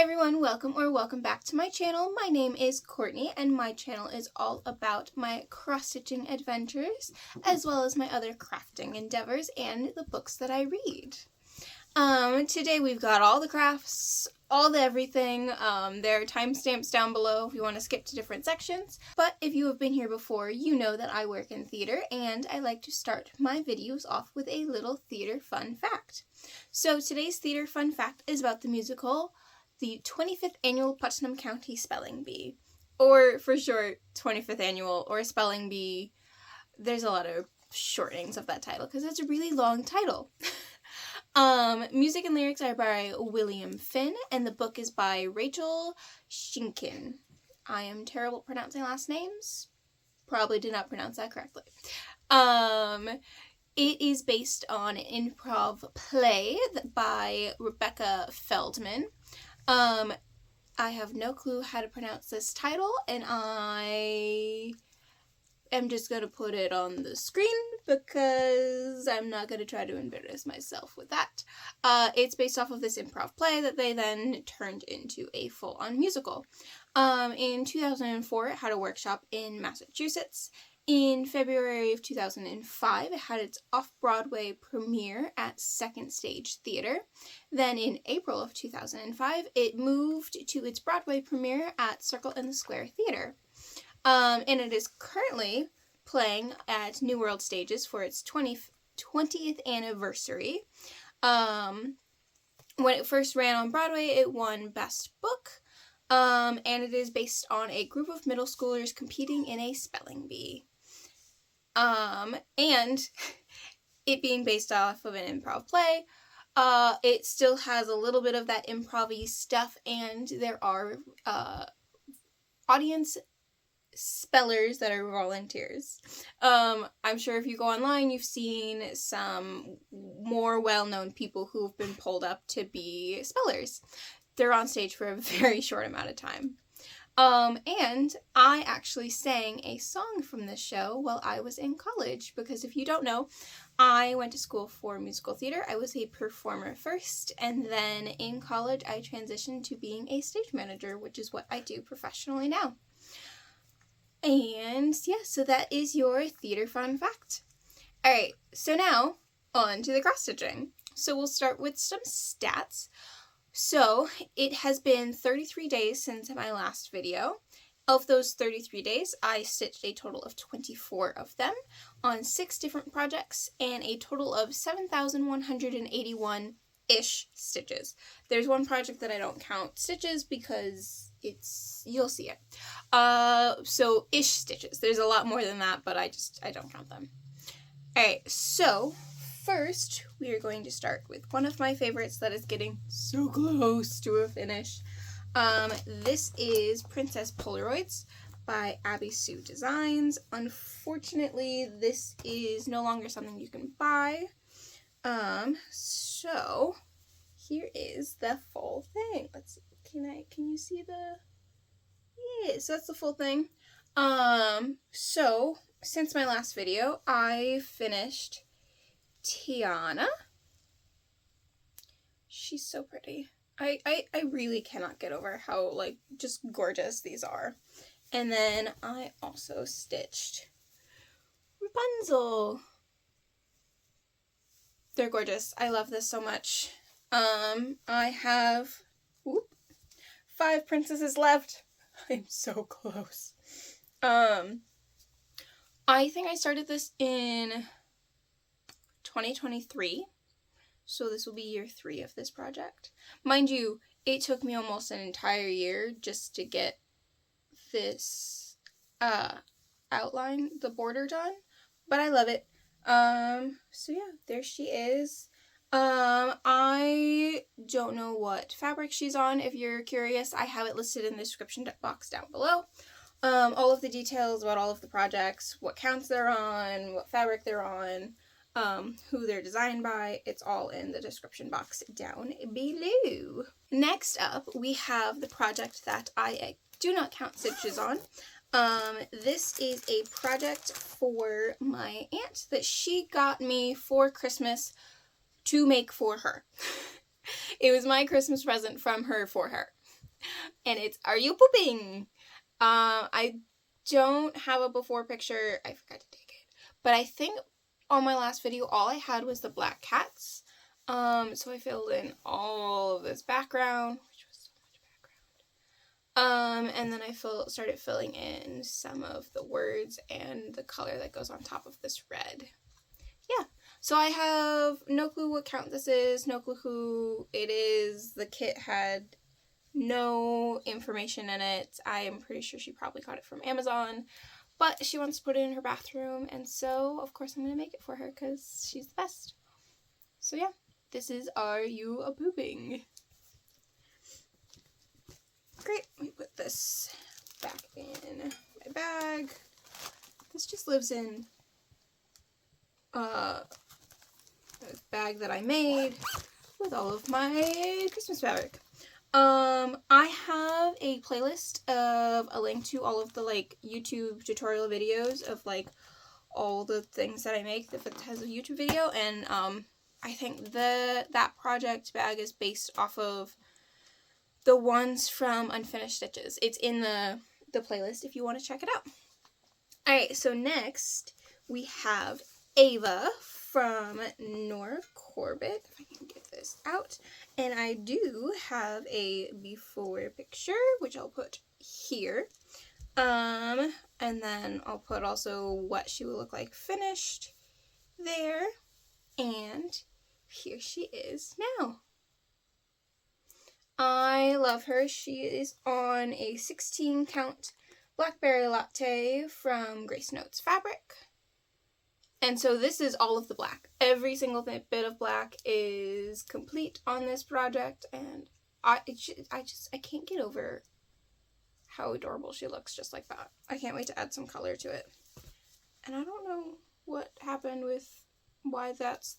everyone, welcome back to my channel. My name is Courtney and my channel is all about my cross-stitching adventures as well as my other crafting endeavors and the books that I read. Today we've got all the crafts, all the everything. There are timestamps down below if you want to skip to different sections. But if you have been here before, you know that I work in theater and I like to start my videos off with a little theater fun fact. So today's theater fun fact is about the musical, the 25th Annual Putnam County Spelling Bee. Or for short, 25th Annual or Spelling Bee. There's a lot of shortenings of that title because it's a really long title. Music and lyrics are by William Finn, and the book is by Rachel Schinkin. I am terrible at pronouncing last names. Probably did not pronounce that correctly. It is based on an improv play by Rebecca Feldman. I have no clue how to pronounce this title, and I am just going to put it on the screen because I'm not going to try to embarrass myself with that. It's based off of this improv play that they then turned into a full-on musical. In 2004, it had a workshop in Massachusetts. In February of 2005, it had its off-Broadway premiere at Second Stage Theater. Then in April of 2005, it moved to its Broadway premiere at Circle in the Square Theater. And it is currently playing at New World Stages for its 20th anniversary. When it first ran on Broadway, it won Best Book. And it is based on a group of middle schoolers competing in a spelling bee. And it being based off of an improv play, it still has a little bit of that improv-y stuff, and there are audience spellers that are volunteers. I'm sure if you go online, you've seen some more well-known people who have been pulled up to be spellers. They're on stage for a very short amount of time. And I actually sang a song from this show while I was in college, because if you don't know, I went to school for musical theater. I was a performer first, and then in college I transitioned to being a stage manager, which is what I do professionally now. And yeah, so that is your theater fun fact. Alright, so now on to the cross stitching. So we'll start with some stats. So it has been 33 days since my last video. Of those 33 days, I stitched a total of 24 of them on 6 different projects and a total of 7,181-ish stitches. There's one project that I don't count stitches because you'll see it. So ish stitches. There's a lot more than that, but I don't count them. Alright, so first, we are going to start with one of my favorites that is getting so close to a finish. This is Princess Polaroids by Abbie CourtDesignz. Unfortunately, this is no longer something you can buy. So here is the full thing. Let's see. Can you see the? Yes, that's the full thing. So since my last video, I finished Tiana. She's so pretty. I really cannot get over how, like, just gorgeous these are. And then I also stitched Rapunzel. They're gorgeous. I love this so much. I have 5 princesses left. I'm so close. I think I started this in 2023, so this will be year 3 of this project. Mind you, it took me almost an entire year just to get this outline, the border done, but I love it. So yeah, there she is. I don't know what fabric she's on. If you're curious, I have it listed in the description box down below. All of the details about all of the projects, what counts they're on, what fabric they're on, who they're designed by, it's all in the description box down below. Next up, we have the project that I do not count stitches on. This is a project for my aunt that she got me for Christmas to make for her. It was my Christmas present from her for her. And it's Are You Pooping? I don't have a before picture. I forgot to take it. But I think on my last video, all I had was the black cats. So I filled in all of this background, which was so much background. And then I started filling in some of the words and the color that goes on top of this red. Yeah. So I have no clue what count this is, no clue who it is. The kit had no information in it. I am pretty sure she probably got it from Amazon, but she wants to put it in her bathroom, and so of course I'm going to make it for her because she's the best. So yeah, this is Are You a Pooping? Great, let me put this back in my bag. This just lives in a bag that I made with all of my Christmas fabric. I have a playlist of a link to all of the like YouTube tutorial videos of like all the things that I make if it has a YouTube video, and I think that project bag is based off of the ones from Unfinished Stitches. It's in the playlist if you want to check it out. Alright, so next we have Ava from Nora Corbett, if I can get this out. And I do have a before picture, which I'll put here. And then I'll put also what she will look like finished there. And here she is now. I love her. She is on a 16 count Blackberry Latte from Grace Notes Fabric. And so this is all of the black. Every single bit of black is complete on this project, and I can't get over how adorable she looks just like that. I can't wait to add some color to it. And I don't know what happened with why that's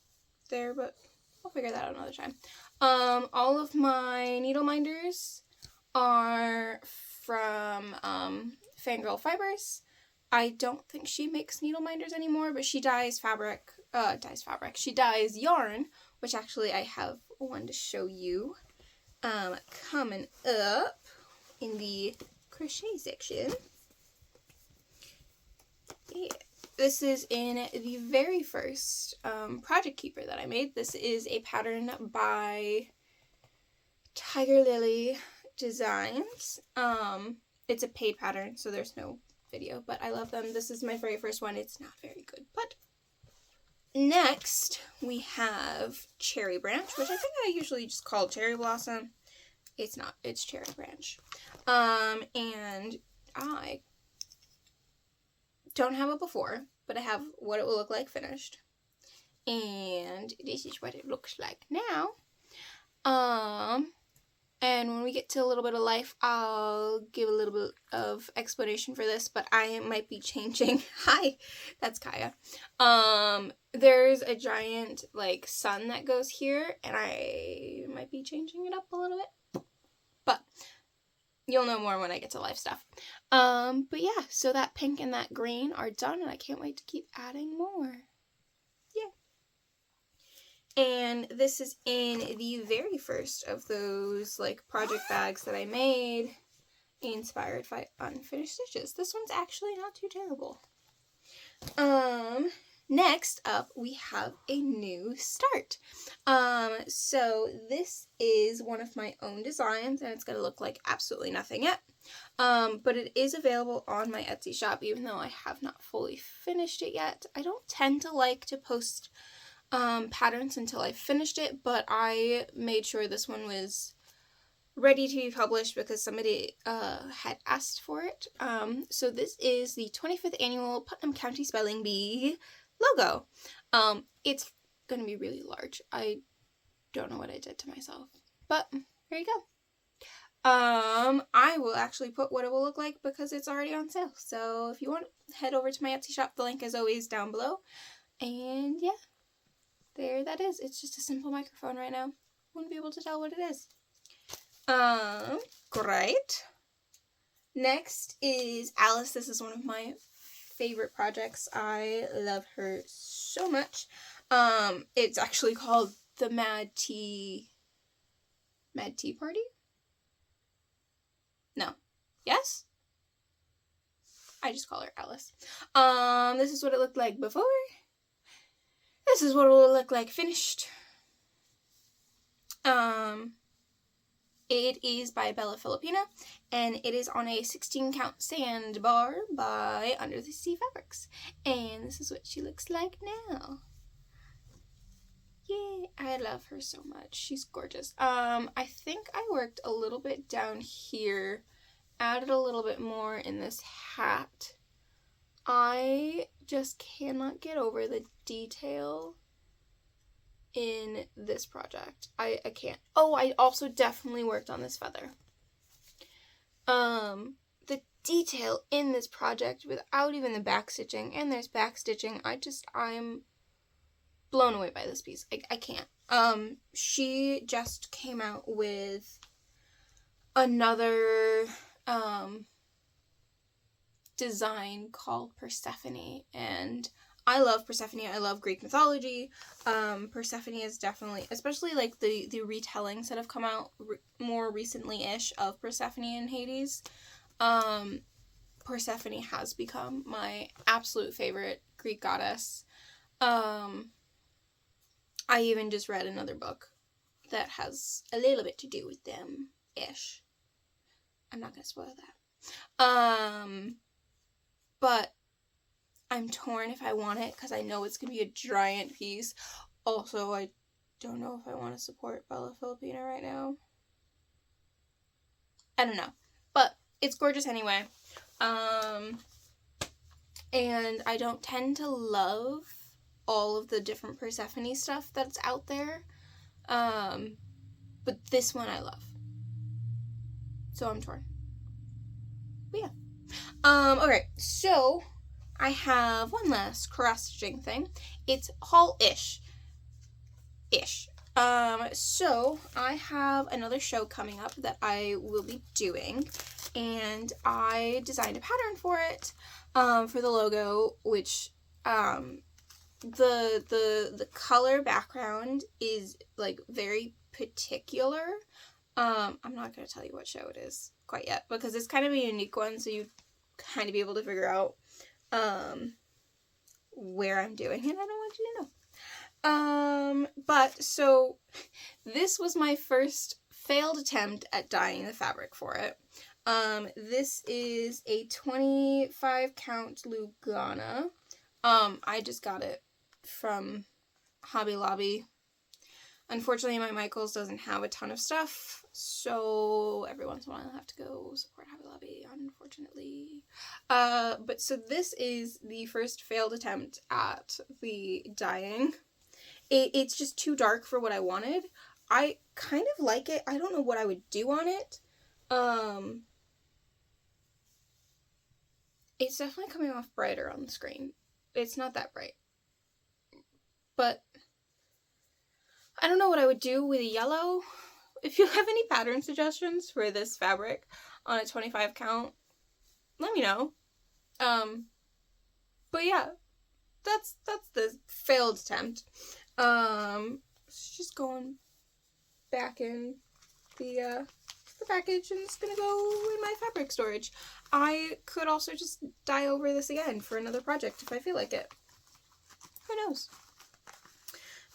there, but I'll figure that out another time. All of my needle minders are from Fangirl Fibers. I don't think she makes needle minders anymore, but she dyes fabric. She dyes yarn, which actually I have one to show you coming up in the crochet section. Yeah. This is in the very first project keeper that I made. This is a pattern by Tiger Lily Designs. It's a paid pattern, so there's no video, but I love them. This is my very first one. It's not very good, but next we have Cherry Branch, which I think I usually just call Cherry Blossom. It's not, it's Cherry Branch. And I don't have it before, but I have what it will look like finished, and this is what it looks like now. And when we get to a little bit of life, I'll give a little bit of explanation for this, but I might be changing. Hi, that's Kaya. There's a giant, like, sun that goes here, and I might be changing it up a little bit. But you'll know more when I get to life stuff. But yeah, so that pink and that green are done, and I can't wait to keep adding more. And this is in the very first of those, like, project bags that I made, inspired by Unfinished Stitches. This one's actually not too terrible. Next up, we have a new start. So this is one of my own designs, and it's going to look like absolutely nothing yet. But it is available on my Etsy shop, even though I have not fully finished it yet. I don't tend to like to post patterns until I finished it, but I made sure this one was ready to be published because somebody had asked for it. So this is the 25th annual Putnam County Spelling Bee logo. It's gonna be really large. I don't know what I did to myself, but here you go. I will actually put what it will look like because it's already on sale. So if you want, head over to my Etsy shop. The link is always down below. And yeah. There that is. It's just a simple microphone right now. Wouldn't be able to tell what it is. Great. Next is Alice. This is one of my favorite projects. I love her so much. It's actually called the Mad Tea Party? Yes? I just call her Alice. This is what it looked like before. This is what it will look like finished. It is by Bella Filipina, and it is on a 16-count Sandbar by Under the Sea Fabrics. And this is what she looks like now. Yay, I love her so much. She's gorgeous. I think I worked a little bit down here, added a little bit more in this hat. I just cannot get over the detail in this project. I can't. Oh, I also definitely worked on this feather. The detail in this project without even the back stitching, and there's back stitching, I'm blown away by this piece. I can't. She just came out with another design called Persephone, and I love Persephone. I love Greek mythology. Persephone is definitely, especially like the retellings that have come out more recently-ish of Persephone and Hades. Persephone has become my absolute favorite Greek goddess. I even just read another book that has a little bit to do with them-ish. I'm not going to spoil that. But I'm torn if I want it, because I know it's going to be a giant piece. Also, I don't know if I want to support Bella Filipina right now. I don't know. But it's gorgeous anyway. And I don't tend to love all of the different Persephone stuff that's out there. But this one I love. So I'm torn. But yeah. Okay, so I have one last cross-stitching thing. It's haul-ish. So I have another show coming up that I will be doing, and I designed a pattern for it, for the logo, which, the color background is, like, very particular. I'm not going to tell you what show it is quite yet, because it's kind of a unique one, so you kind of be able to figure out where I'm doing it. I don't want you to know. But so this was my first failed attempt at dyeing the fabric for it. This is a 25 count Lugana. I just got it from Hobby Lobby. Unfortunately, my Michaels doesn't have a ton of stuff, so every once in a while I have to go support Hobby Lobby, unfortunately. But so this is the first failed attempt at the dyeing. It's just too dark for what I wanted. I kind of like it. I don't know what I would do on it. It's definitely coming off brighter on the screen. It's not that bright. But I don't know what I would do with a yellow. If you have any pattern suggestions for this fabric on a 25 count, let me know. But yeah, that's the failed attempt. Just going back in the package, and it's gonna go in my fabric storage. I could also just dye over this again for another project if I feel like it. Who knows?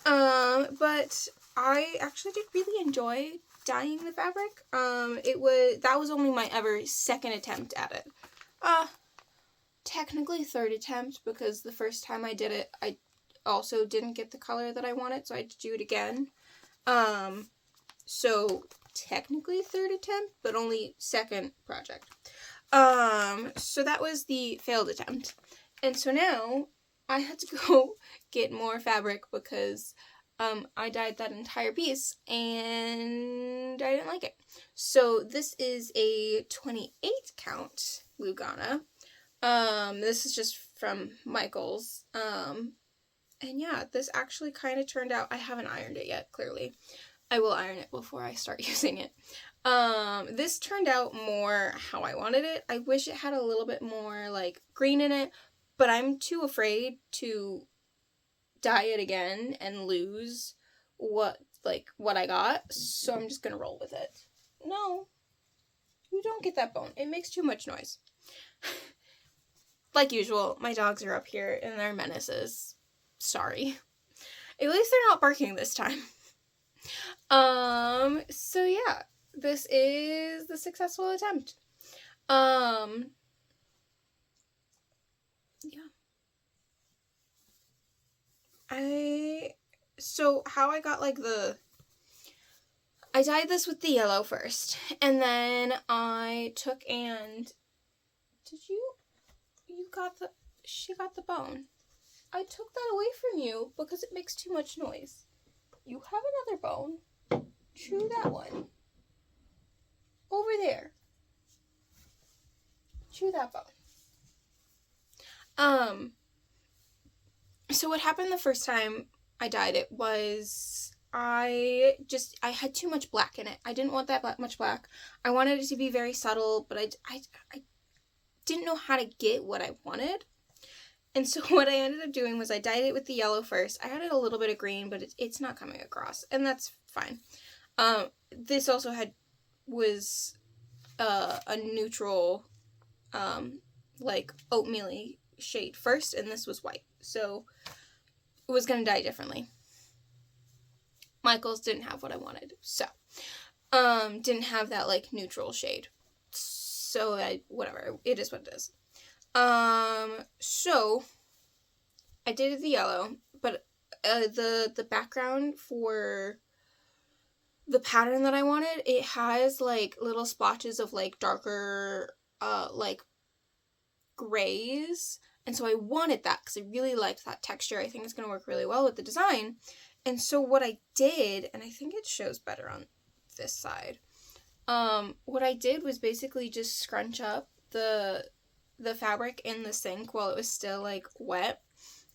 But I actually did really enjoy dyeing the fabric. That was only my ever second attempt at it. Technically third attempt, because the first time I did it, I also didn't get the color that I wanted, so I had to do it again. So technically third attempt, but only second project. So that was the failed attempt. And so now I had to go get more fabric because I dyed that entire piece and I didn't like it. So this is a 28 count Lugana. This is just from Michaels. And yeah, this actually kind of turned out, I haven't ironed it yet, clearly. I will iron it before I start using it. This turned out more how I wanted it. I wish it had a little bit more like green in it, but I'm too afraid to dye it again and lose what I got, so I'm just gonna roll with it. No, you don't get that bone. It makes too much noise. Like usual, my dogs are up here and they're menaces. Sorry. At least they're not barking this time. So yeah, this is the successful attempt. Yeah. So how I got like I dyed this with the yellow first, and then I took and, she got the bone. I took that away from you because it makes too much noise. You have another bone. Chew that one. Over there. Chew that bone. So what happened the first time I dyed it was I had too much black in it. I didn't want that much black. I wanted it to be very subtle, but I didn't know how to get what I wanted. And so what I ended up doing was I dyed it with the yellow first. I added a little bit of green, but it's not coming across, and that's fine. This also was a neutral, like oatmeal-y shade first, and this was white. So it was going to dye differently. Michael's didn't have what I wanted, so didn't have that like neutral shade. So whatever, it is what it is. So I did the yellow, but the background for the pattern that I wanted, it has like little splotches of like darker like grays, and so I wanted that because I really liked that texture. I think it's going to work really well with the design. And so what I did, and I think it shows better on this side, what I did was basically just scrunch up the fabric in the sink while it was still like wet,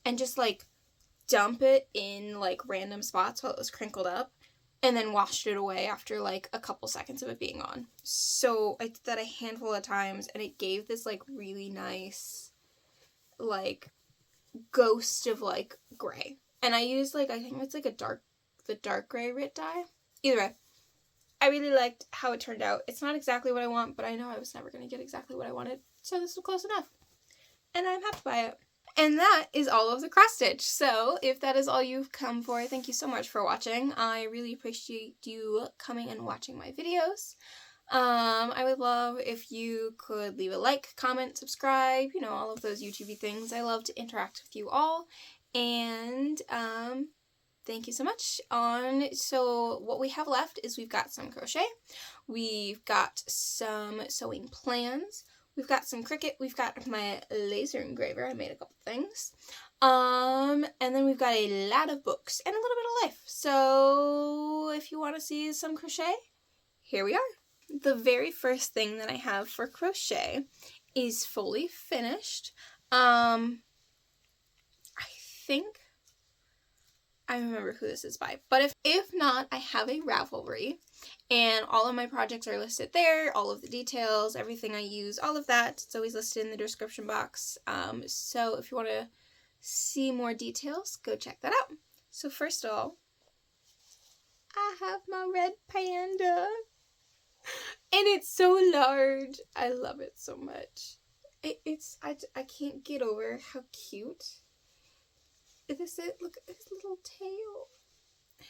and just like dump it in like random spots while it was crinkled up, and then washed it away after like a couple seconds of it being on. So I did that a handful of times, and it gave this like really nice like ghost of like gray. And I used like, I think it's like the dark gray Rit dye. Either way, I really liked how it turned out. It's not exactly what I want, but I know I was never going to get exactly what I wanted, so this was close enough. And I'm happy by it. And that is all of the cross stitch. So if that is all you've come for, thank you so much for watching. I really appreciate you coming and watching my videos. I would love if you could leave a like, comment, subscribe, you know, all of those YouTube-y things. I love to interact with you all. And thank you so much. So what we have left is we've got some crochet, we've got some sewing plans, we've got some Cricut, we've got my laser engraver, I made a couple things, and then we've got a lot of books and a little bit of life. So if you want to see some crochet, here we are. The very first thing that I have for crochet is fully finished. I think I remember who this is by, but if not, I have a Ravelry, and all of my projects are listed there, all of the details, everything I use, all of that, it's always listed in the description box. So if you want to see more details, go check that out. So first of all, I have my Red Panda, and it's so large. I love it so much. I can't get over how cute. This it. Look at his little tail.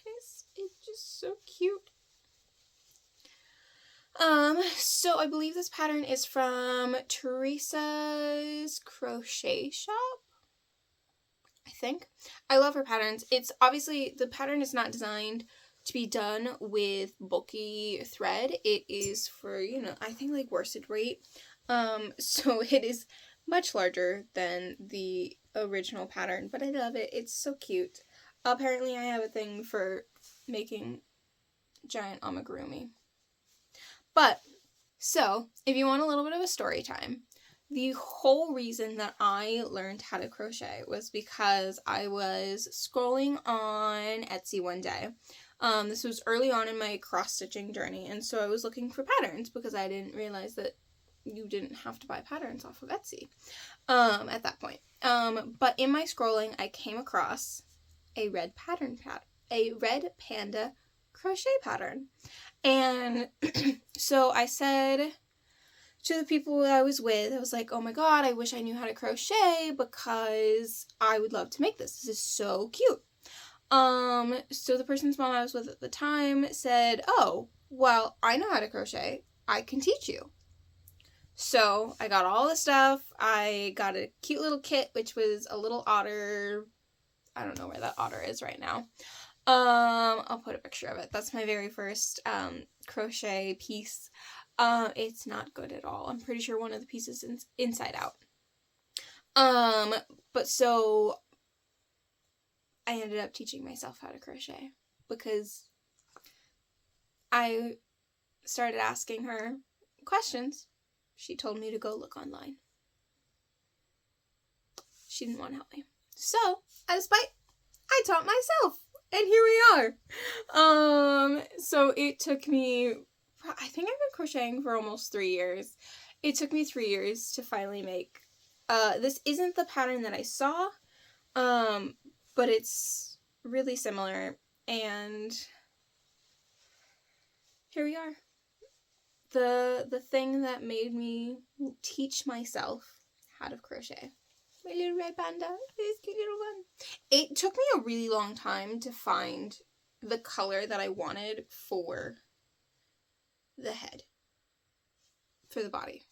It's just so cute. So I believe this pattern is from Teresa's Crochet Shop, I think. I love her patterns. It's obviously, the pattern is not designed to be done with bulky thread. It is for, you know, I think like worsted weight. So it is much larger than the original pattern, but I love it. It's so cute. Apparently I have a thing for making giant amigurumi. But, so, if you want a little bit of a story time, the whole reason that I learned how to crochet was because I was scrolling on Etsy one day. This was early on in my cross-stitching journey, and so I was looking for patterns because I didn't realize that you didn't have to buy patterns off of Etsy at that point. But in my scrolling, I came across a Red Panda crochet pattern. And so I said, to the people I was with, I was like, oh my god, I wish I knew how to crochet because I would love to make this. This is so cute. So the person's mom I was with at the time said, oh, well, I know how to crochet. I can teach you. So I got all the stuff. I got a cute little kit, which was a little otter. I don't know where that otter is right now. I'll put a picture of it. That's my very first, crochet piece. It's not good at all. I'm pretty sure one of the pieces is inside out. But so I ended up teaching myself how to crochet because I started asking her questions. She told me to go look online. She didn't want to help me. So, out of spite, I taught myself. And here we are. So it took me, I think I've been crocheting for almost 3 years. It took me 3 years to finally make, this isn't the pattern that I saw, but it's really similar, and here we are. The thing that made me teach myself how to crochet. My little red panda, this cute little one. It took me a really long time to find the color that I wanted for the head, for the body.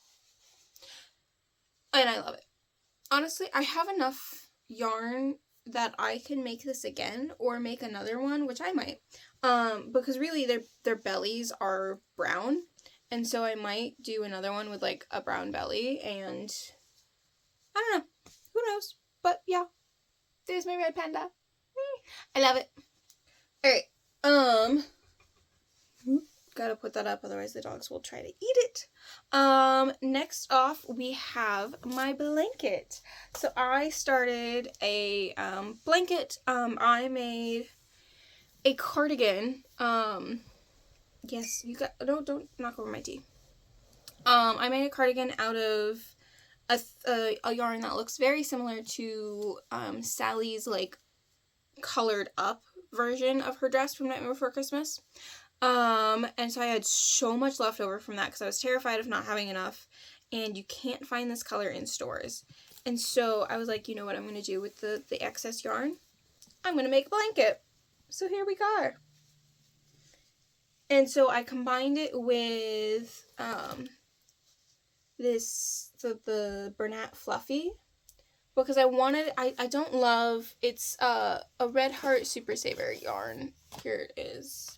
And I love it. Honestly, I have enough yarn that I can make this again or make another one, which I might. Because really their bellies are brown. And so I might do another one with like a brown belly, and I don't know. Who knows? But yeah. There's my red panda. I love it. Alright. Gotta put that up, otherwise the dogs will try to eat it. Next off, we have my blanket. So I started a blanket. I made a cardigan. Yes, you got, don't knock over my tea. I made a cardigan out of a yarn that looks very similar to Sally's like colored up version of her dress from Nightmare Before Christmas. And so I had so much left over from that because I was terrified of not having enough, and you can't find this color in stores. And so I was like, you know what I'm going to do with the excess yarn? I'm going to make a blanket. So here we go. And so I combined it with the Bernat Fluffy, because I wanted, I don't love, it's a Red Heart Super Saver yarn. Here it is.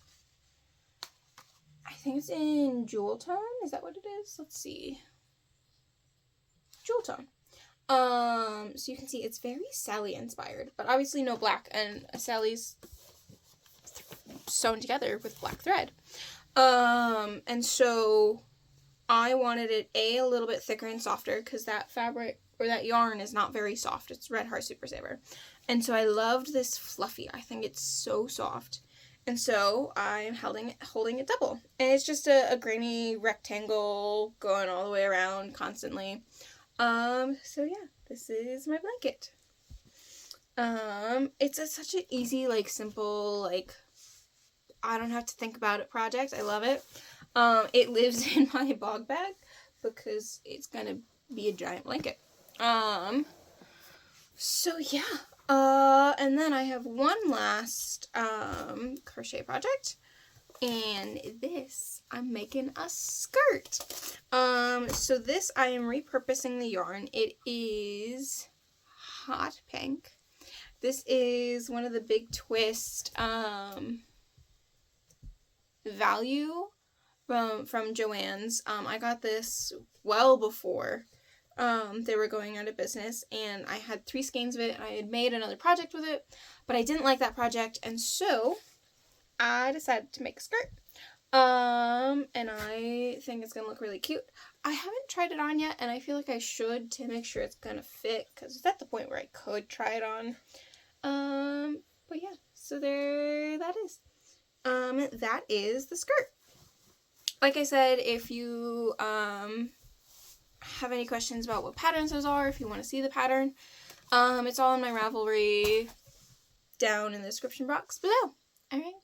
I think it's in Jewel Tone. Is that what it is? Let's see. Jewel Tone. So you can see it's very Sally inspired, but obviously no black, and Sally's sewn together with black thread. And so I wanted it a little bit thicker and softer, because that fabric or that yarn is not very soft. It's Red Heart Super Saver. And so I loved this fluffy. I think it's so soft. And so I'm holding it double. And it's just a grainy rectangle going all the way around constantly. So yeah, this is my blanket. It's such an easy, like, simple, like, I don't have to think about it project. I love it. It lives in my bog bag because it's gonna be a giant blanket. So yeah. And then I have one last crochet project, and this, I'm making a skirt. So this, I am repurposing the yarn. It is hot pink. This is one of the Big Twist value from Joann's. I got this well before they were going out of business, and I had 3 skeins of it, and I had made another project with it, but I didn't like that project, and so I decided to make a skirt. And I think it's gonna look really cute. I haven't tried it on yet, and I feel like I should, to make sure it's gonna fit, because it's at the point where I could try it on. But yeah, so there that is. That is the skirt. Like I said, if you have any questions about what patterns those are, if you want to see the pattern, it's all in my Ravelry down in the description box below. Alright.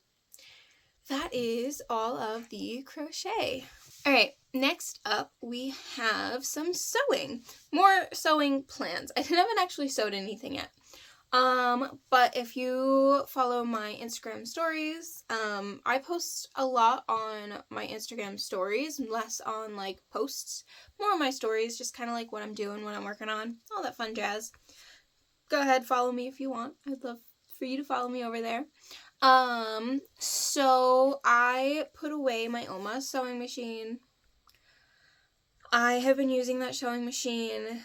That is all of the crochet. Alright, next up we have some sewing. More sewing plans. I haven't actually sewed anything yet. But if you follow my Instagram stories, I post a lot on my Instagram stories, less on, like, posts. More on my stories, just kind of like what I'm doing, what I'm working on, all that fun jazz. Go ahead, follow me if you want. I'd love for you to follow me over there. So I put away my Oma sewing machine. I have been using that sewing machine,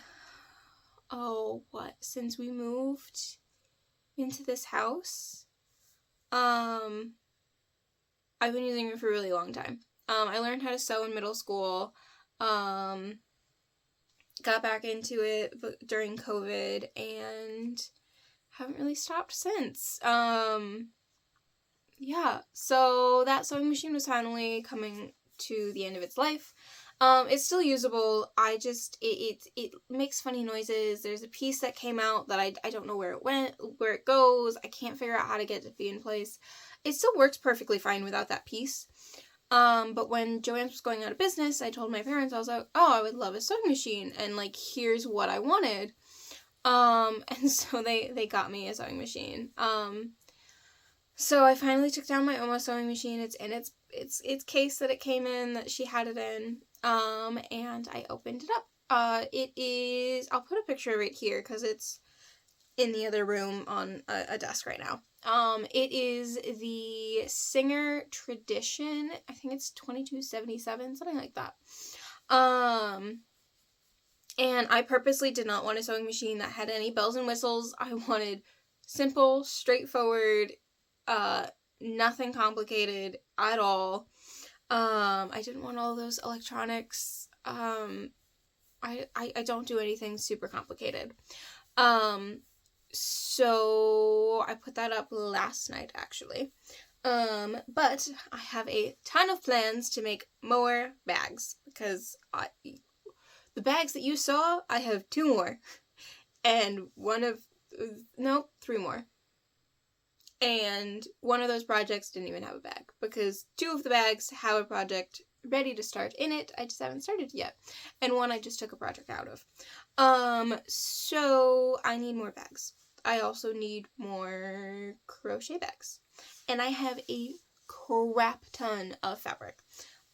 since we moved into this house. I've been using it for a really long time. I learned how to sew in middle school. Got back into it during COVID and haven't really stopped since. Yeah, so that sewing machine was finally coming to the end of its life. It's still usable. It makes funny noises. There's a piece that came out that I don't know where it goes. I can't figure out how to get it to be in place. It still works perfectly fine without that piece. But when Joann's was going out of business, I told my parents, I was like, oh, I would love a sewing machine, and, like, here's what I wanted. And so they got me a sewing machine. So I finally took down my Oma sewing machine. It's in its case that it came in, that she had it in. And I opened it up. It is, I'll put a picture right here because it's in the other room on a desk right now. It is the Singer Tradition. I think it's 2277, something like that. And I purposely did not want a sewing machine that had any bells and whistles. I wanted simple, straightforward, nothing complicated at all. I didn't want all those electronics. I don't do anything super complicated. So I put that up last night, actually. But I have a ton of plans to make more bags, because the bags that you saw, I have 2 more. And 3 more. And one of those projects didn't even have a bag, because 2 of the bags have a project ready to start in it. I just haven't started yet. And one I just took a project out of. So I need more bags. I also need more crochet bags. And I have a crap ton of fabric.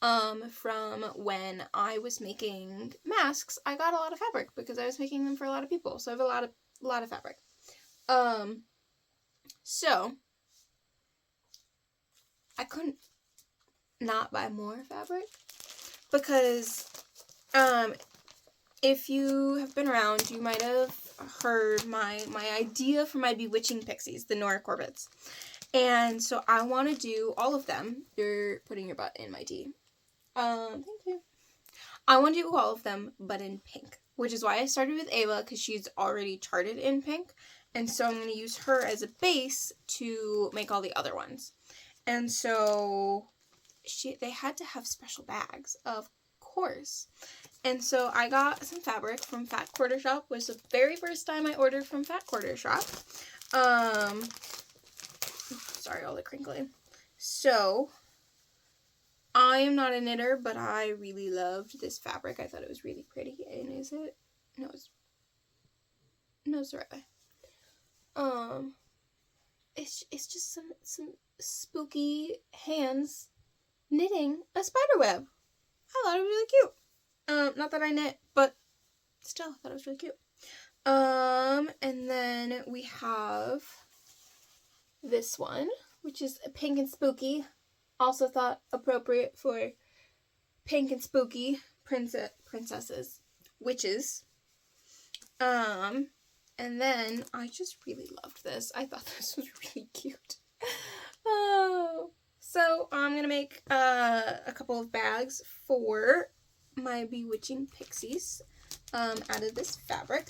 From when I was making masks, I got a lot of fabric because I was making them for a lot of people. So I have a lot of fabric. So I couldn't not buy more fabric, because if you have been around, you might have heard my idea for my Bewitching Pixies, the Nora Corbetts. And so I want to do all of them. You're putting your butt in my tea. Thank you. I want to do all of them, but in pink, which is why I started with Ava, because she's already charted in pink. And so I'm going to use her as a base to make all the other ones. And so they had to have special bags, of course. And so I got some fabric from Fat Quarter Shop. It was the very first time I ordered from Fat Quarter Shop. Sorry, all the crinkling. So I am not a knitter, but I really loved this fabric. I thought it was really pretty. And is it? No, it's the right way. It's just some spooky hands knitting a spider web. I thought it was really cute. Not that I knit, but still, I thought it was really cute. And then we have this one, which is pink and spooky. Also thought appropriate for pink and spooky princesses, witches. And then I just really loved this. I thought this was really cute. Oh, so I'm gonna make a couple of bags for my Bewitching Pixies out of this fabric.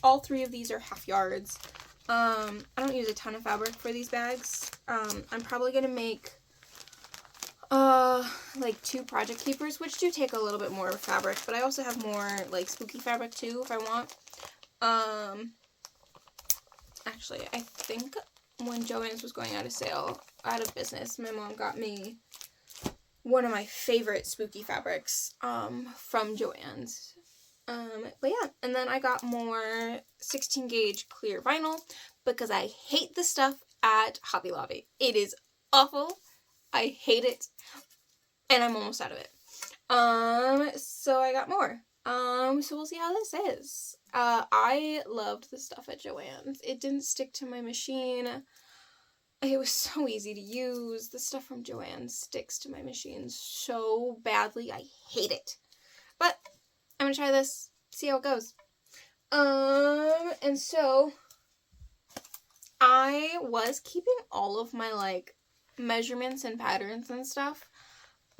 All 3 of these are half yards. I don't use a ton of fabric for these bags. I'm probably gonna make like 2 project keepers, which do take a little bit more fabric, but I also have more like spooky fabric too if I want. Actually, I think when Joann's was going out of business, my mom got me one of my favorite spooky fabrics from Joann's. But yeah, and then I got more 16 gauge clear vinyl because I hate the stuff at Hobby Lobby. It is awful. I hate it. And I'm almost out of it. So I got more. So we'll see how this is. I loved the stuff at Joann's. It didn't stick to my machine. It was so easy to use. The stuff from Joann's sticks to my machine so badly. I hate it. But I'm gonna try this, see how it goes. And so I was keeping all of my, like, measurements and patterns and stuff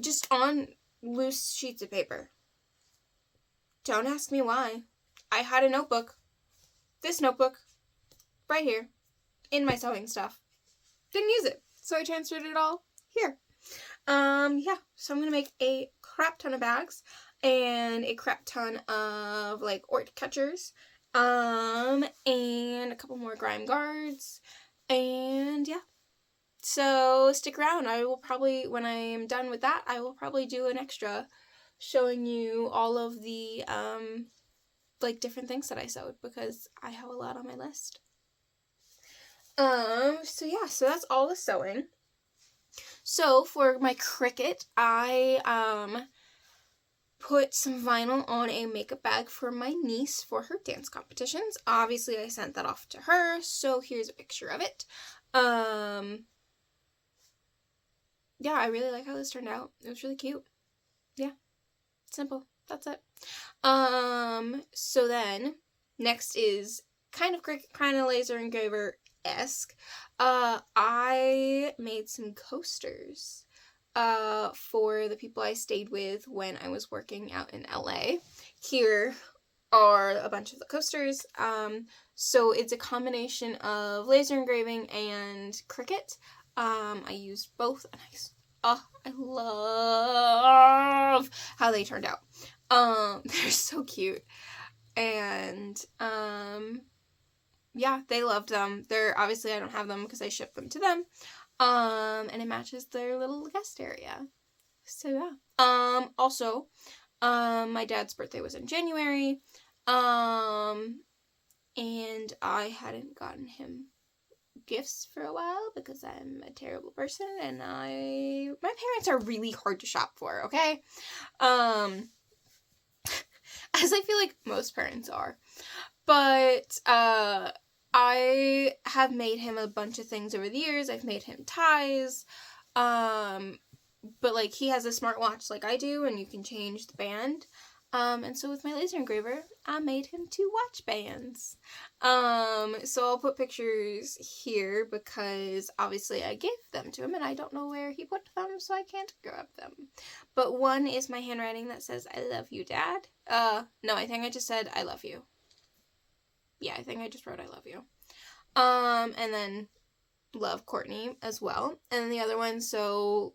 just on loose sheets of paper. Don't ask me why. I had a notebook, this notebook, right here, in my sewing stuff. Didn't use it, so I transferred it all here. Yeah, so I'm gonna make a crap ton of bags and a crap ton of, like, Ort catchers, and a couple more grime guards, and yeah. So stick around. I will probably, when I am done with that, I will probably do an extra showing you all of the, like, different things that I sewed, because I have a lot on my list. So yeah, so that's all the sewing. So for my Cricut, I, put some vinyl on a makeup bag for my niece for her dance competitions. Obviously, I sent that off to her, so here's a picture of it. Yeah, I really like how this turned out. It was really cute. Yeah, simple. That's it. So then, next is kind of laser engraver-esque. I made some coasters for the people I stayed with when I was working out in LA. Here are a bunch of the coasters. So it's a combination of laser engraving and Cricut. I used both, and I love how they turned out. They're so cute. And, yeah, they loved them. Obviously I don't have them because I shipped them to them. And it matches their little guest area. So yeah. Also, my dad's birthday was in January. And I hadn't gotten him gifts for a while because I'm a terrible person and my parents are really hard to shop for, okay? As I feel like most parents are. But, I have made him a bunch of things over the years. I've made him ties, but, like, he has a smartwatch like I do, and you can change the band, and so with my laser engraver, I made him 2 watch bands. So I'll put pictures here, because obviously I gave them to him, and I don't know where he put them, so I can't grab them. But one is my handwriting that says, "I love you, Dad." No, I think I just said, "I love you." Yeah, I think I just wrote, "I love you." And then love Courtney as well. And then the other one, so,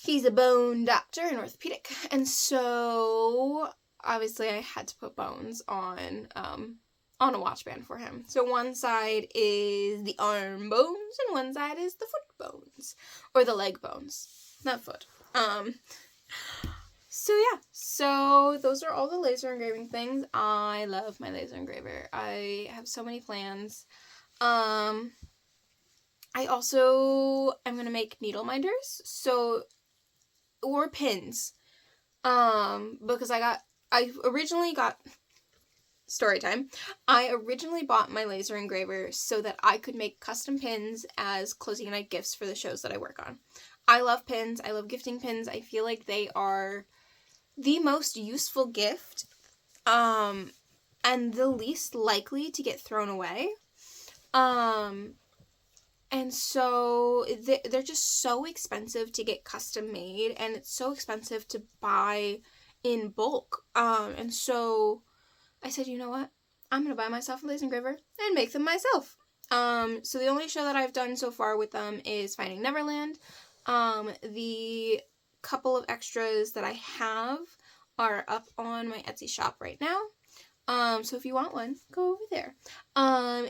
he's a bone doctor in orthopedic. And so, obviously I had to put bones on a watch band for him. So one side is the arm bones, and one side is the foot bones. Or the leg bones. Not foot. So yeah, so those are all the laser engraving things. I love my laser engraver. I have so many plans. I also am going to make needle minders, or pins, because I originally got, story time, I originally bought my laser engraver so that I could make custom pins as closing night gifts for the shows that I work on. I love pins. I love gifting pins. I feel like they are the most useful gift, and the least likely to get thrown away. And so they're just so expensive to get custom made, and it's so expensive to buy in bulk. And so I said, you know what? I'm gonna buy myself a laser engraver and make them myself. So the only show that I've done so far with them is Finding Neverland. The couple of extras that I have are up on my Etsy shop right now. So if you want one, go over there.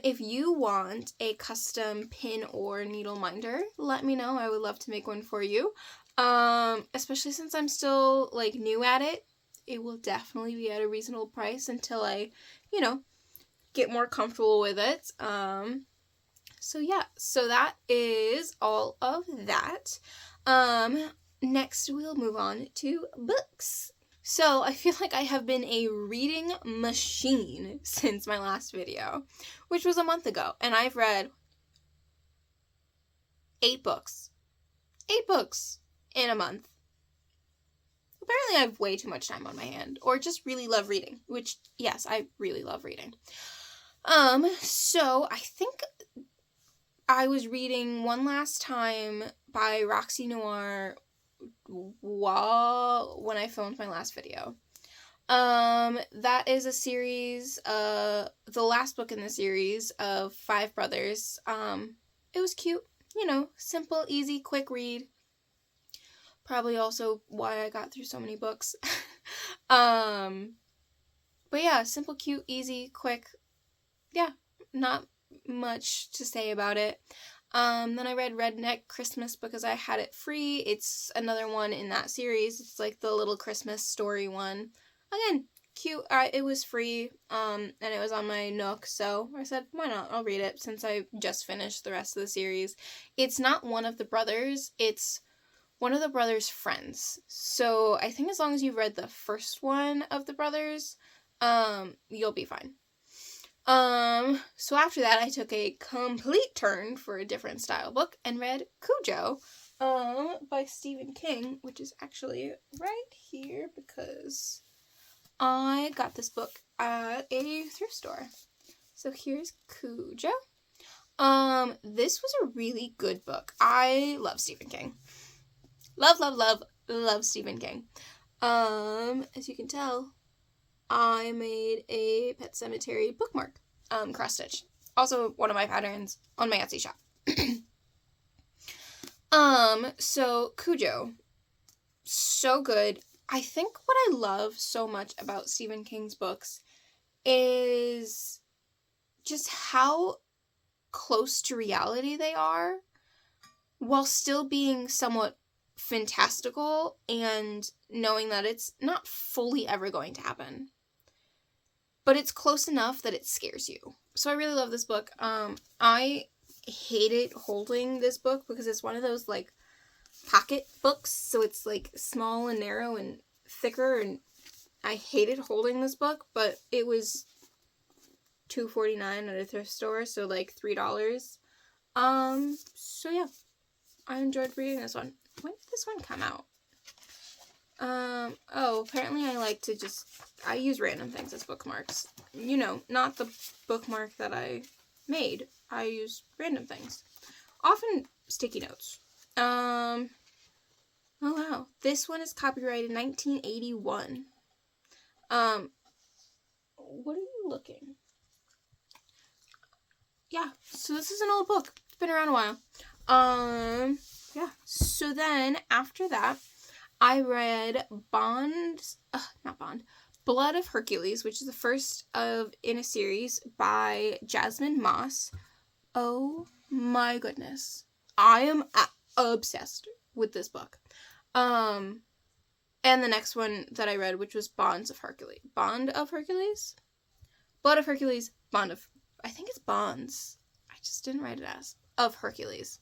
If you want a custom pin or needle minder, let me know. I would love to make one for you. Especially since I'm still, like, new at it. It will definitely be at a reasonable price until I, you know, get more comfortable with it. So yeah, so that is all of that. Next we'll move on to books. So I feel like I have been a reading machine since my last video, which was a month ago, and I've read 8 books. 8 books in a month. Apparently I have way too much time on my hand, or just really love reading, which, yes, I really love reading. So I think I was reading one last time by Roxie Noir when I filmed my last video. That is a series, the last book in the series of 5 brothers. It was cute, you know, simple, easy, quick read. Probably also why I got through so many books. But yeah, simple, cute, easy, quick. Yeah, not much to say about it. Then I read Redneck Christmas because I had it free. It's another one in that series. It's like the little Christmas story one. Again, cute. It was free, and it was on my Nook, so I said, why not? I'll read it since I just finished the rest of the series. It's not one of the brothers. It's one of the brothers' friends. So I think as long as you've read the first one of the brothers, you'll be fine. So after that, I took a complete turn for a different style book and read Cujo, by Stephen King, which is actually right here because I got this book at a thrift store. So here's Cujo. This was a really good book. I love Stephen King. Love Stephen King. As you can tell, I made a Pet Sematary bookmark, cross-stitch. Also one of my patterns on my Etsy shop. So Cujo, so good. I think what I love so much about Stephen King's books is just how close to reality they are, while still being somewhat fantastical and knowing that it's not fully ever going to happen. But it's close enough that it scares you. So I really love this book. I hated holding this book because it's one of those, like, pocket books. So it's, like, small and narrow and thicker. And I hated holding this book. But it was $2.49 at a thrift store. So, like, $3. So, yeah. I enjoyed reading this one. When did this one come out? Oh, apparently I like to I use random things as bookmarks. You know, not the bookmark that I made. I use random things. Often sticky notes. Oh wow. This one is copyrighted 1981. What are you looking? Yeah, so this is an old book. It's been around a while. Yeah. So then, after that, I read Blood of Hercules, which is the first in a series by Jasmine Moss. Oh my goodness. I am obsessed with this book. And the next one that I read, which was Blood of Hercules? I think it's Bonds. I just didn't write it as of Hercules.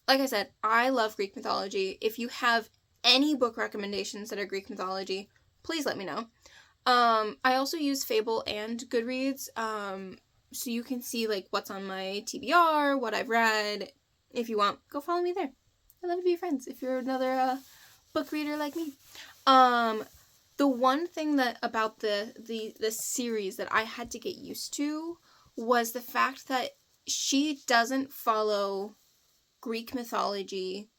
Like I said, I love Greek mythology. If you have any book recommendations that are Greek mythology, please let me know. I also use Fable and Goodreads, so you can see, like, what's on my TBR, what I've read. If you want, go follow me there. I'd love to be friends if you're another book reader like me. The one thing that about the series that I had to get used to was the fact that she doesn't follow Greek mythology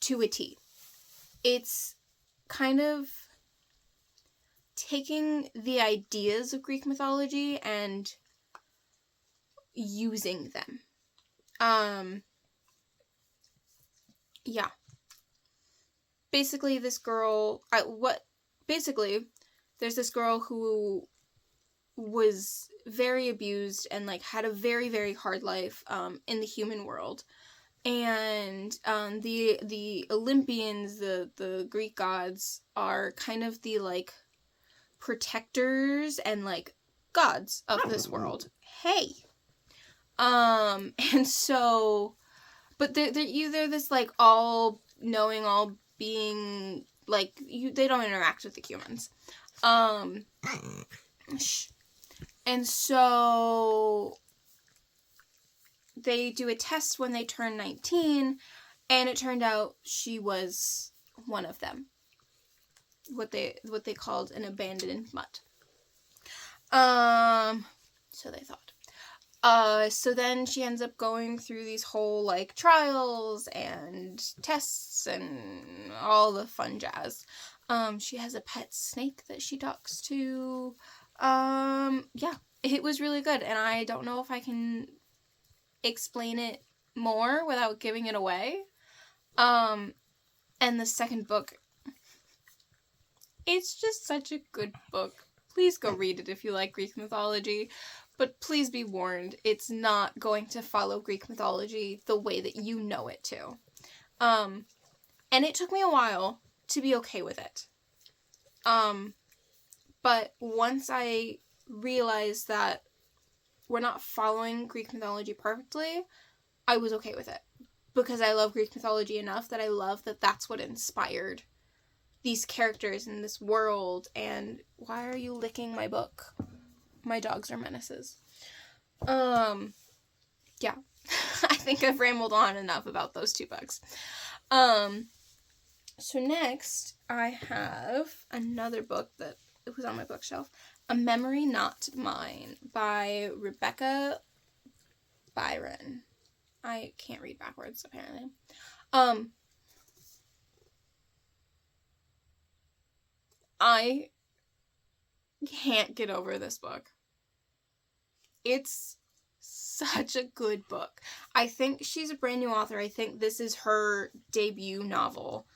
to a T. It's kind of taking the ideas of Greek mythology and using them. Yeah. Basically, there's this girl who was very abused and, like, had a very, very hard life, in the human world. And the Olympians, the Greek gods, are kind of the, like, protectors and, like, gods of this world. Hey! And so, but they're either this, like, all-knowing, all-being, like, they don't interact with the humans. And so they do a test when they turn 19, and it turned out she was one of them. What they called an abandoned mutt. So they thought. So then she ends up going through these whole, like, trials and tests and all the fun jazz. She has a pet snake that she talks to. Yeah, it was really good, and I don't know if I can explain it more without giving it away. And the second book, it's just such a good book. Please go read it if you like Greek mythology, but please be warned, it's not going to follow Greek mythology the way that you know it to. And it took me a while to be okay with it. But once I realized that we're not following Greek mythology perfectly, I was okay with it. Because I love Greek mythology enough that I love that that's what inspired these characters in this world. And why are you licking my book? My dogs are menaces. Yeah. I think I've rambled on enough about those two books. So next, I have another book that was on my bookshelf. A Memory Not Mine by Rebecca Byron. I can't read backwards, apparently. I can't get over this book. It's such a good book. I think she's a brand new author. I think this is her debut novel.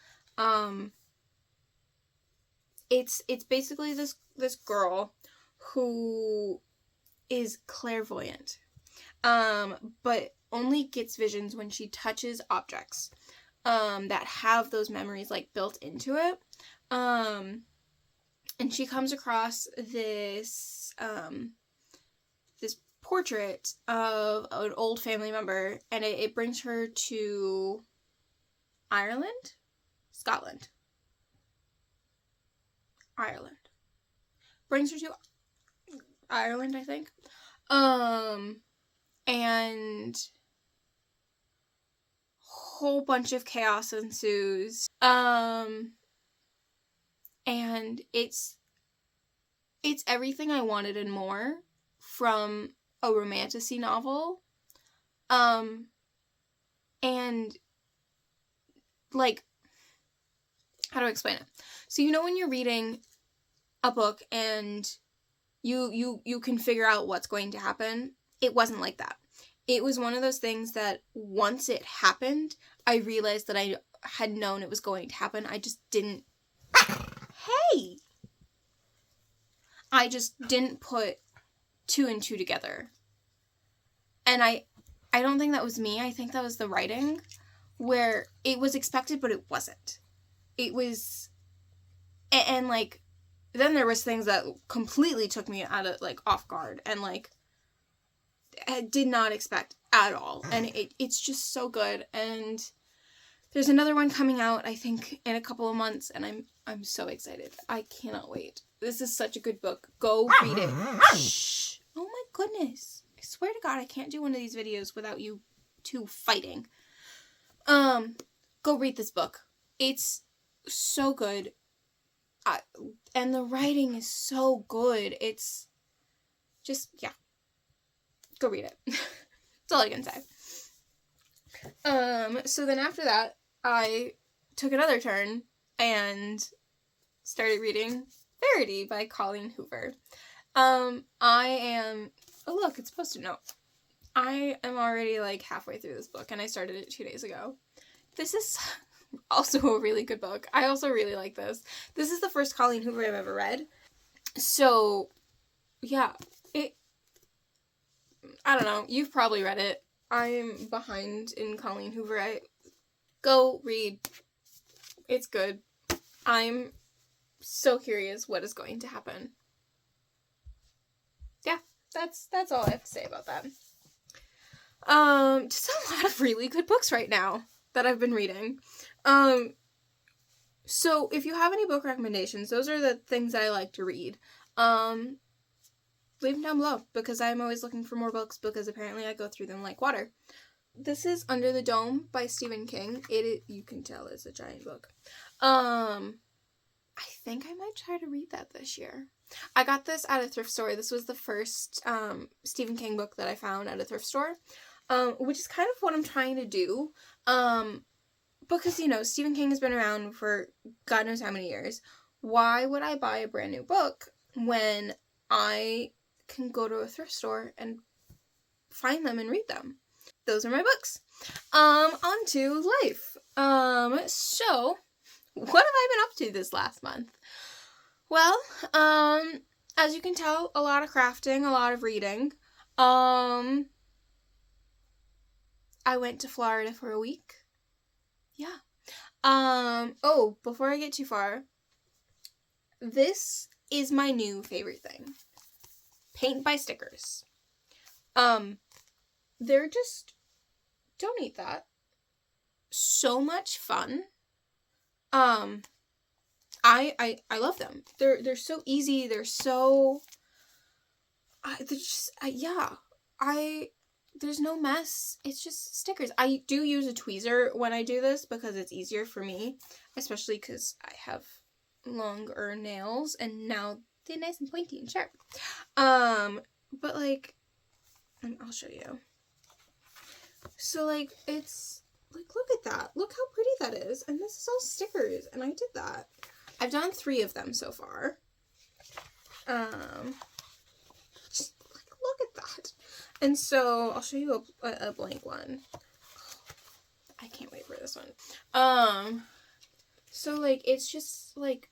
It's basically this girl who is clairvoyant, but only gets visions when she touches objects, that have those memories, like, built into it. And she comes across this portrait of an old family member, and it brings her to Scotland. Ireland. Brings her to Ireland, I think. And whole bunch of chaos ensues. And it's everything I wanted and more from a romantasy novel. And, like, how do I explain it? So, you know when you're reading a book and you can figure out what's going to happen? It wasn't like that. It was one of those things that once it happened, I realized that I had known it was going to happen. I just didn't... Hey! I just didn't put two and two together. And I don't think that was me. I think that was the writing, where it was expected, but it wasn't. It was... And, like, then there was things that completely took me out of, like, off guard. And, like, I did not expect at all. And it's just so good. And there's another one coming out, I think, in a couple of months. And I'm so excited. I cannot wait. This is such a good book. Go read it. Shh. Oh my goodness. I swear to God, I can't do one of these videos without you two fighting. Go read this book. It's so good. And the writing is so good. It's just, yeah. Go read it. That's all I can say. So then after that, I took another turn and started reading Verity by Colleen Hoover. I am... Oh, look, it's Post-it note. I am already, like, halfway through this book, and I started it 2 days ago. This is also a really good book. I also really like this. This is the first Colleen Hoover I've ever read. So, yeah. I don't know. You've probably read it. I am behind in Colleen Hoover. Go read. It's good. I'm so curious what is going to happen. Yeah, that's all I have to say about that. Just a lot of really good books right now that I've been reading. So if you have any book recommendations, those are the things that I like to read. Leave them down below, because I'm always looking for more books, because apparently I go through them like water. This is Under the Dome by Stephen King. You can tell it's a giant book. I think I might try to read that this year. I got this at a thrift store. This was the first Stephen King book that I found at a thrift store, which is kind of what I'm trying to do. Because, you know, Stephen King has been around for God knows how many years. Why would I buy a brand new book when I can go to a thrift store and find them and read them? Those are my books. On to life. So, what have I been up to this last month? Well, as you can tell, a lot of crafting, a lot of reading. I went to Florida for a week. Yeah. Oh, before I get too far, this is my new favorite thing. Paint by stickers. They're just, don't eat that, so much fun. I love them. They're so easy. They're so, there's no mess. It's just stickers. I do use a tweezer when I do this because it's easier for me, especially because I have longer nails and now they're nice and pointy and sharp. But like, I'll show you. So like, it's like, look at that. Look how pretty that is. And this is all stickers, and I did that. I've done 3 of them so far. Just like, look at that. And so I'll show you a blank one. I can't wait for this one. So like, it's just like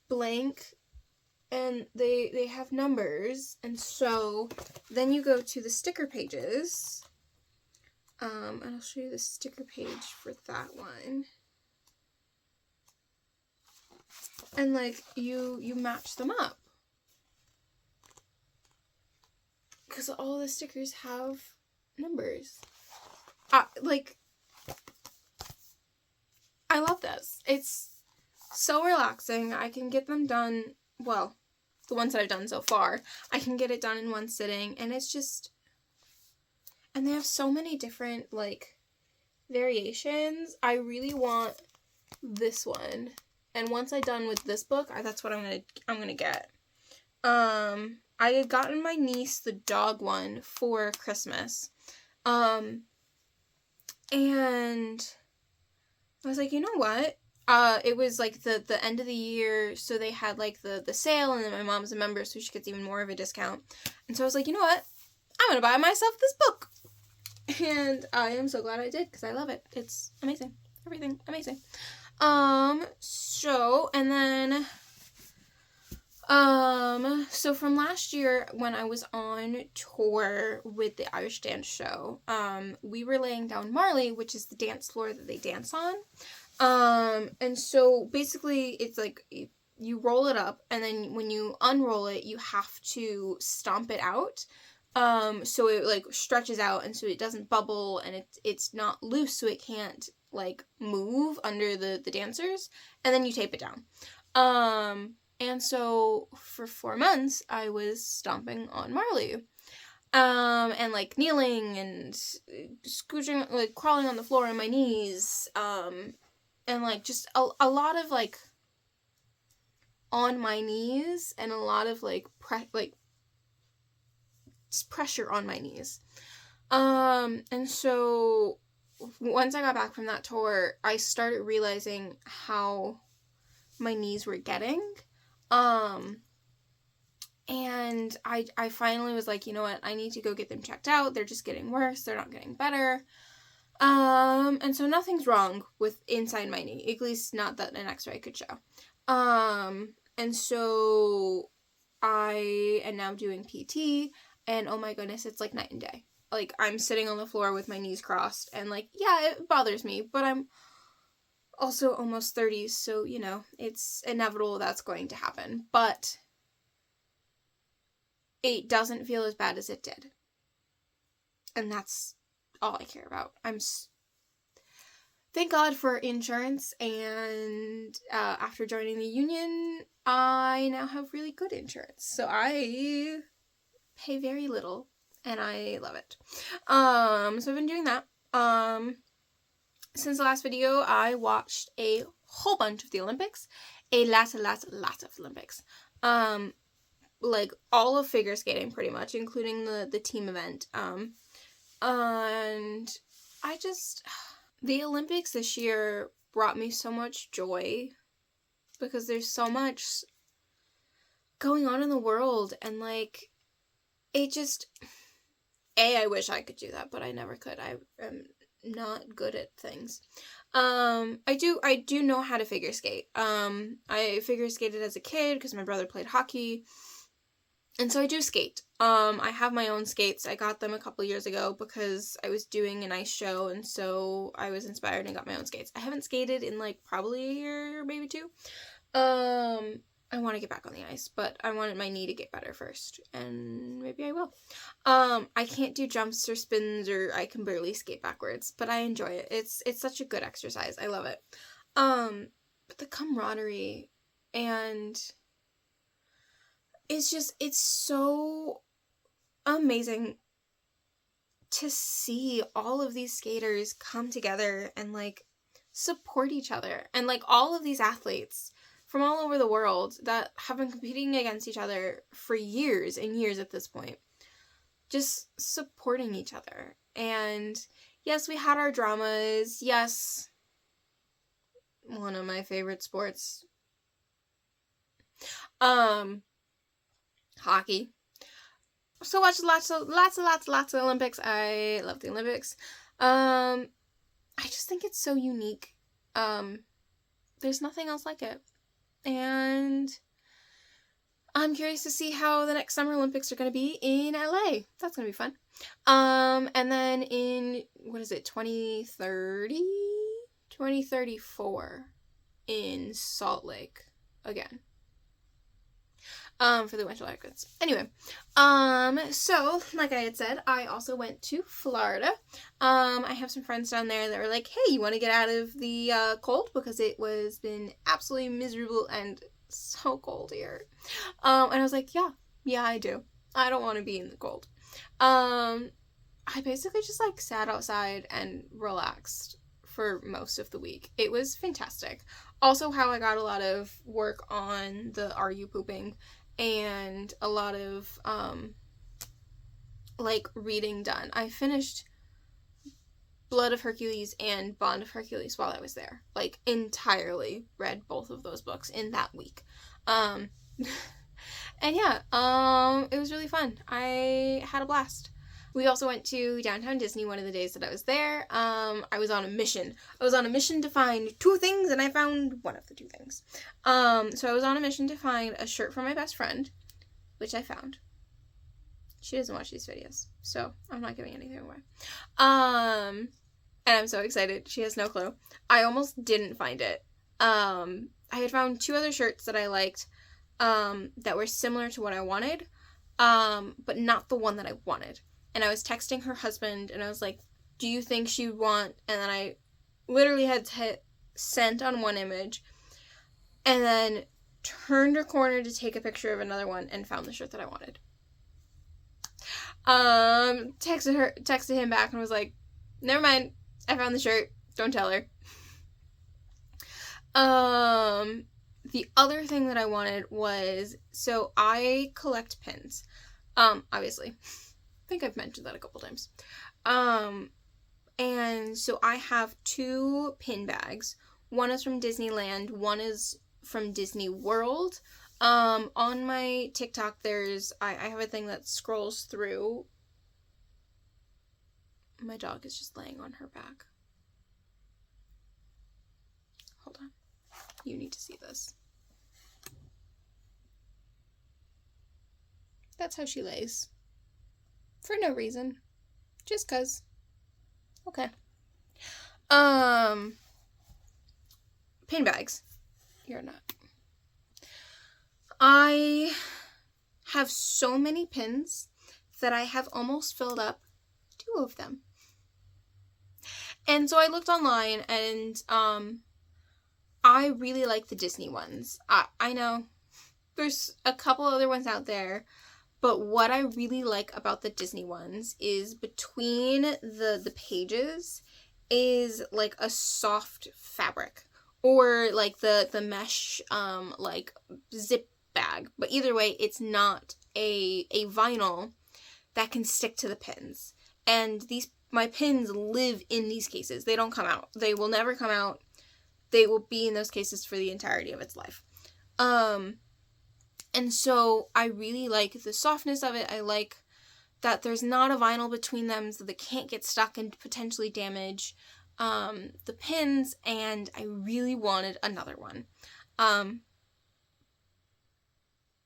blank, and they have numbers, and so then you go to the sticker pages. And I'll show you the sticker page for that one. And like, you match them up, because all the stickers have numbers. Like, I love this. It's so relaxing. I can get them done, well, the ones that I've done so far, I can get it done in one sitting, and it's just, and they have so many different, like, variations. I really want this one. And once I'm done with this book, that's what I'm gonna get. I had gotten my niece the dog one for Christmas. And I was like, you know what? It was like the end of the year, so they had like the sale, and then my mom's a member, so she gets even more of a discount. And so I was like, you know what? I'm gonna buy myself this book. And I am so glad I did, because I love it. It's amazing. Everything amazing. So, and then, so from last year when I was on tour with the Irish dance show, we were laying down Marley, which is the dance floor that they dance on. And so basically it's like, you roll it up, and then when you unroll it, you have to stomp it out. So it like stretches out, and so it doesn't bubble, and it's not loose, so it can't like move under the dancers, and then you tape it down. And so for 4 months I was stomping on Marley, and like kneeling and scooching, like crawling on the floor on my knees, and like just a lot of like on my knees, and a lot of like pressure on my knees. And so once I got back from that tour, I started realizing how my knees were getting. And I finally was like, you know what, I need to go get them checked out. They're just getting worse. They're not getting better. And so nothing's wrong with inside my knee, at least not that an x-ray could show. And so I am now doing PT, and oh my goodness, it's like night and day. like, I'm sitting on the floor with my knees crossed, and, like, yeah, it bothers me, but I'm also almost 30, so, you know, it's inevitable that's going to happen, but it doesn't feel as bad as it did. And that's all I care about. Thank God for insurance, and after joining the union, I now have really good insurance. So I pay very little, and I love it. So I've been doing that. Since the last video, I watched a whole bunch of the Olympics. A lot of Olympics. Like, all of figure skating, pretty much, including the team event. And I just... The Olympics this year brought me so much joy, because there's so much going on in the world, and, like, it just... I wish I could do that, but I never could. I am not good at things. I do know how to figure skate. I figure skated as a kid because my brother played hockey, and so I do skate. I have my own skates. I got them a couple years ago because I was doing an ice show, and so I was inspired and got my own skates. I haven't skated in, like, probably a year, maybe 2. I want to get back on the ice, but I wanted my knee to get better first, and maybe I will. I can't do jumps or spins, or I can barely skate backwards, but I enjoy it. It's such a good exercise. I love it. But the camaraderie, and it's so amazing to see all of these skaters come together and, like, support each other, and, like, all of these athletes from all over the world that have been competing against each other for years and years at this point, just supporting each other. And yes, we had our dramas. Yes, one of my favorite sports, hockey. So watched lots of Olympics. I love the Olympics. I just think it's so unique. There's nothing else like it. And I'm curious to see how the next Summer Olympics are going to be in LA. That's going to be fun. And then in, 2034 in Salt Lake again. For the Winter Olympics. Anyway, so, like I had said, I also went to Florida. I have some friends down there that were like, hey, you want to get out of the, cold? Because it was been absolutely miserable and so cold here. And I was like, yeah, I do. I don't want to be in the cold. I basically just, like, sat outside and relaxed for most of the week. It was fantastic. Also, how I got a lot of work on the Are You Pooping, and a lot of, like, reading done. I finished Blood of Hercules and Bond of Hercules while I was there. Like, entirely read both of those books in that week. And yeah, it was really fun. I had a blast. We also went to Downtown Disney one of the days that I was there. I was on a mission. I was on a mission to find 2 things, and I found one of the 2 things. So I was on a mission to find a shirt for my best friend, which I found. She doesn't watch these videos, so I'm not giving anything away. And I'm so excited. She has no clue. I almost didn't find it. I had found 2 other shirts that I liked, that were similar to what I wanted, but not the one that I wanted. And I was texting her husband, and I was like, do you think she would want... And then I literally had to hit send on one image, and then turned a corner to take a picture of another one, and found the shirt that I wanted. Texted him back, and was like, never mind, I found the shirt, don't tell her. The other thing that I wanted was... So I collect pins, obviously. I think I've mentioned that a couple times. And so I have 2 pin bags. One is from Disneyland, one is from Disney World. On my TikTok, I have a thing that scrolls through. My dog is just laying on her back. Hold on. You need to see this. That's how she lays. For no reason. Just 'cause. Okay. Pin bags. You're not. I have so many pins that I have almost filled up 2 of them. And so I looked online, and I really like the Disney ones. I know there's a couple other ones out there, but what I really like about the Disney ones is between the pages is like a soft fabric, or like the mesh like zip bag. But either way, it's not a vinyl that can stick to the pins. And my pins live in these cases. They don't come out. They will never come out. They will be in those cases for the entirety of its life. And so I really like the softness of it. I like that there's not a vinyl between them, so they can't get stuck and potentially damage the pins, and I really wanted another one.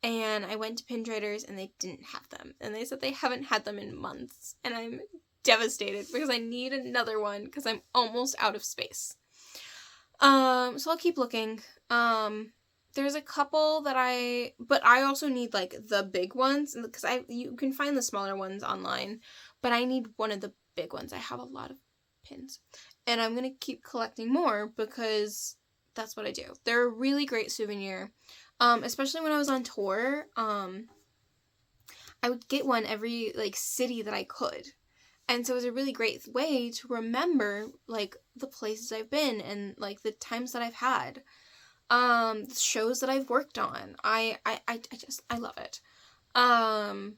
And I went to Pin Traders, and they didn't have them. And they said they haven't had them in months, and I'm devastated because I need another one because I'm almost out of space. So I'll keep looking. There's a couple that but I also need like the big ones, because you can find the smaller ones online, but I need one of the big ones. I have a lot of pins, and I'm gonna keep collecting more because that's what I do. They're a really great souvenir, especially when I was on tour. I would get one every like city that I could, and so it was a really great way to remember like the places I've been and like the times that I've had. The shows that I've worked on. I love it. And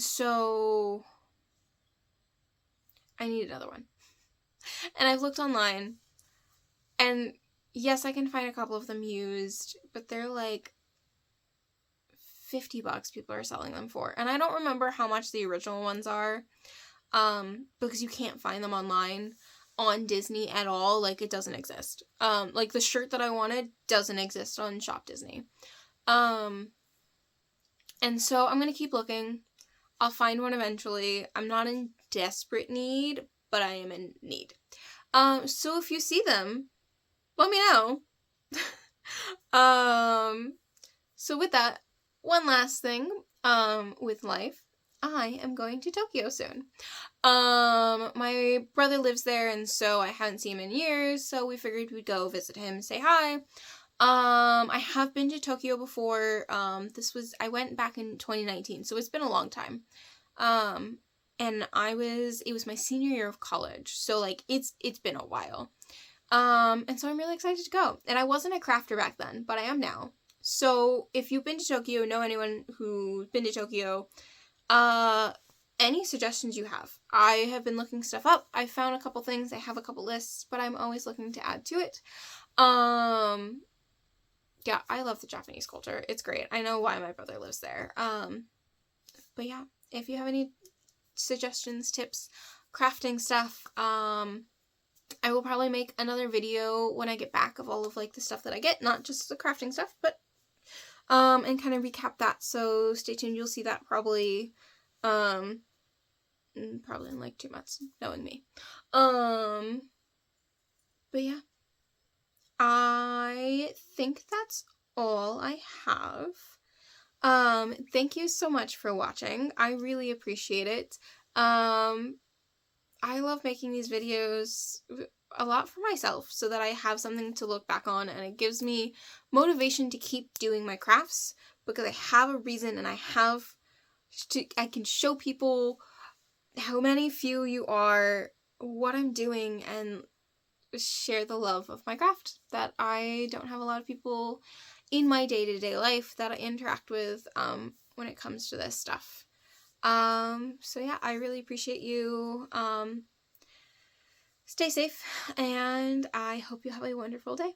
so I need another one. And I've looked online, and yes, I can find a couple of them used, but they're like $50 people are selling them for. And I don't remember how much the original ones are, because you can't find them online on Disney at all. Like, it doesn't exist. Like the shirt that I wanted doesn't exist on Shop Disney. And so I'm gonna keep looking. I'll find one eventually. I'm not in desperate need, but I am in need. So if you see them, let me know. So with that, one last thing, with life, I am going to Tokyo soon. My brother lives there, and so I haven't seen him in years, so we figured we'd go visit him, say hi. I have been to Tokyo before. I went back in 2019, so it's been a long time. And it was my senior year of college, so like it's been a while. And so I'm really excited to go. And I wasn't a crafter back then, but I am now. So if you've been to Tokyo, know anyone who's been to Tokyo, any suggestions you have. I have been looking stuff up. I found a couple things. I have a couple lists, but I'm always looking to add to it. Yeah, I love the Japanese culture. It's great. I know why my brother lives there. But yeah, if you have any suggestions, tips, crafting stuff, I will probably make another video when I get back of all of like the stuff that I get, not just the crafting stuff, but and kind of recap that. So stay tuned. You'll see that probably in like 2 months, knowing me. But yeah, I think that's all I have. Thank you so much for watching. I really appreciate it. I love making these videos a lot for myself so that I have something to look back on, and it gives me motivation to keep doing my crafts because I have a reason, and I can show people how many few you are, what I'm doing, and share the love of my craft that I don't have a lot of people in my day-to-day life that I interact with when it comes to this stuff. So yeah, I really appreciate you. Stay safe, and I hope you have a wonderful day.